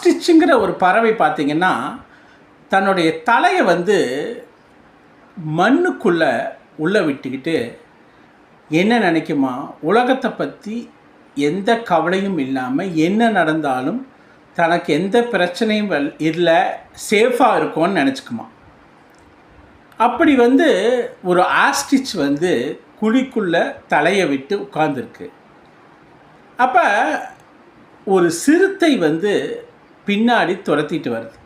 ஆஸ்ட்ரிச்சுங்கிற ஒரு பறவை பார்த்திங்கன்னா தன்னுடைய தலையை வந்து மண்ணுக்குள்ளே உள்ளே விட்டுக்கிட்டு என்ன நினைக்குமா, உலகத்தை பற்றி எந்த கவலையும் இல்லாமல் என்ன நடந்தாலும் தனக்கு எந்த பிரச்சனையும் இல்லை, சேஃபாக இருக்கும்னு நினச்சிக்குமா. அப்படி வந்து ஒரு ஆஸ்ட்ரிச் வந்து குழிக்குள்ளே தலையை விட்டு உட்கார்ந்துருக்கு. அப்போ ஒரு சிறுத்தை வந்து பின்னாடி துரத்திட்டு வருது.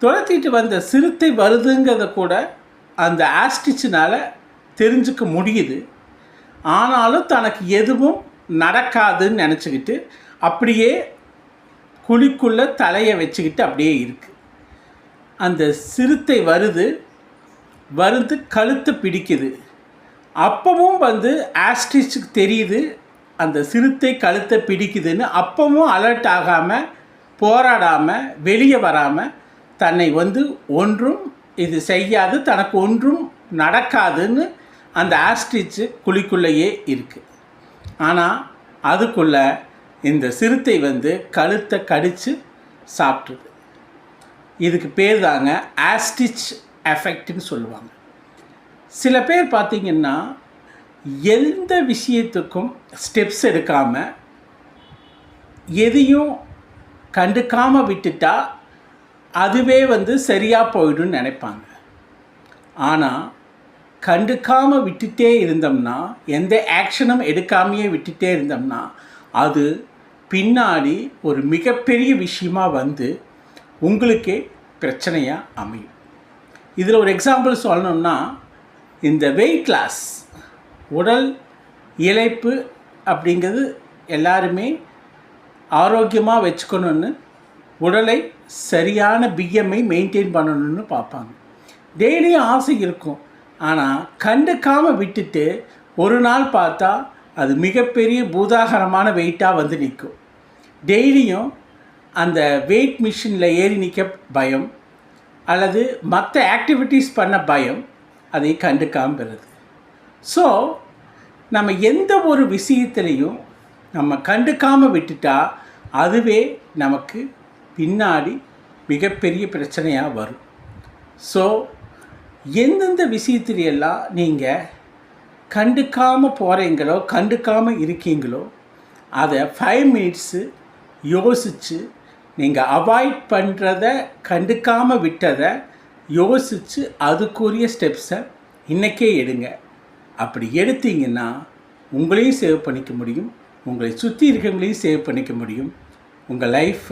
துரத்திட்டு வந்த சிறுத்தை வருதுங்கிறத கூட அந்த ஆஸ்ட்ரிச்சினால் தெரிஞ்சுக்க முடியுது. ஆனாலும் தனக்கு எதுவும் நடக்காதுன்னு நினச்சிக்கிட்டு அப்படியே குழிக்குள்ளே தலையை வச்சுக்கிட்டு அப்படியே இருக்குது. அந்த சிறுத்தை வருது கழுத்தை பிடிக்குது. அப்பவும் வந்து ஆஸ்ட்ரிச்சுக்கு தெரியுது அந்த சிறுத்தை கழுத்தை பிடிக்குதுன்னு. அப்பவும் அலர்ட் ஆகாமல், போராடாமல், வெளியே வராமல் தன்னை வந்து ஒன்றும் இது செய்யாது, தனக்கு ஒன்றும் நடக்காதுன்னு அந்த ஆஸ்ட்ரிச்சு குழிக்குள்ளேயே இருக்குது. ஆனால் அதுக்குள்ளே இந்த சிறுத்தை வந்து கழுத்தை கடித்து சாப்பிட்ருது. இதுக்கு பேர் தாங்க ஆஸ்ட்ரிச் எஃபெக்ட்னு சொல்லுவாங்க. சில பேர் பார்த்திங்கன்னா எந்த விஷயத்துக்கும் ஸ்டெப்ஸ் எடுக்காமல் எதையும் கண்டுக்காமல் விட்டுட்டா அதுவே வந்து சரியாக போயிடும்னு நினைப்பாங்க. ஆனால் கண்டுக்காமல் விட்டுட்டே இருந்தோம்னா, எந்த ஆக்ஷனும் எடுக்காமையே விட்டுட்டே இருந்தோம்னா அது பின்னாடி ஒரு மிகப்பெரிய விஷயமாக வந்து உங்களுக்கே பிரச்சனையாக அமையும். இதில் ஒரு எக்ஸாம்பிள் சொல்லணும்னா, இந்த வெயிட் லாஸ், உடல் இளைப்பு அப்படிங்கிறது எல்லாருமே ஆரோக்கியமாக வச்சுக்கணுன்னு, உடலை சரியான பிஎம்ஐ மெயின்டைன் பண்ணணுன்னு பார்ப்பாங்க. டெய்லியும் ஆசை இருக்கும். ஆனால் கண்டுக்காமல் விட்டுட்டு ஒரு நாள் பார்த்தா அது மிகப்பெரிய பூதாகரமான வெயிட்டாக வந்து நிற்கும். டெய்லியும் அந்த வெயிட் மிஷினில் ஏறி நிற்க பயம், அல்லது மற்ற ஆக்டிவிட்டீஸ் பண்ண பயம், அதை கண்டுக்காமல் வருது. ஸோ நம்ம எந்த ஒரு விஷயத்துலையும் நம்ம கண்டுக்காமல் விட்டுட்டா அதுவே நமக்கு பின்னாடி மிகப்பெரிய பிரச்சனையாக வரும். ஸோ எந்தெந்த விஷயத்துலையெல்லாம் நீங்கள் கண்டுக்காமல் போகிறீங்களோ, கண்டுக்காமல் இருக்கீங்களோ, அதை 5 மினிட்ஸு யோசித்து நீங்கள் அவாய்ட் பண்ணுறத, கண்டுக்காமல் விட்டதை யோசித்து அதுக்குரிய ஸ்டெப்ஸை இன்றைக்கே எடுங்க. அப்படி எடுத்தீங்கன்னா உங்களையும் சேவ் பண்ணிக்க முடியும், உங்களை சுற்றி இருக்கிறவங்களையும் சேவ் பண்ணிக்க முடியும். உங்கள் லைஃப்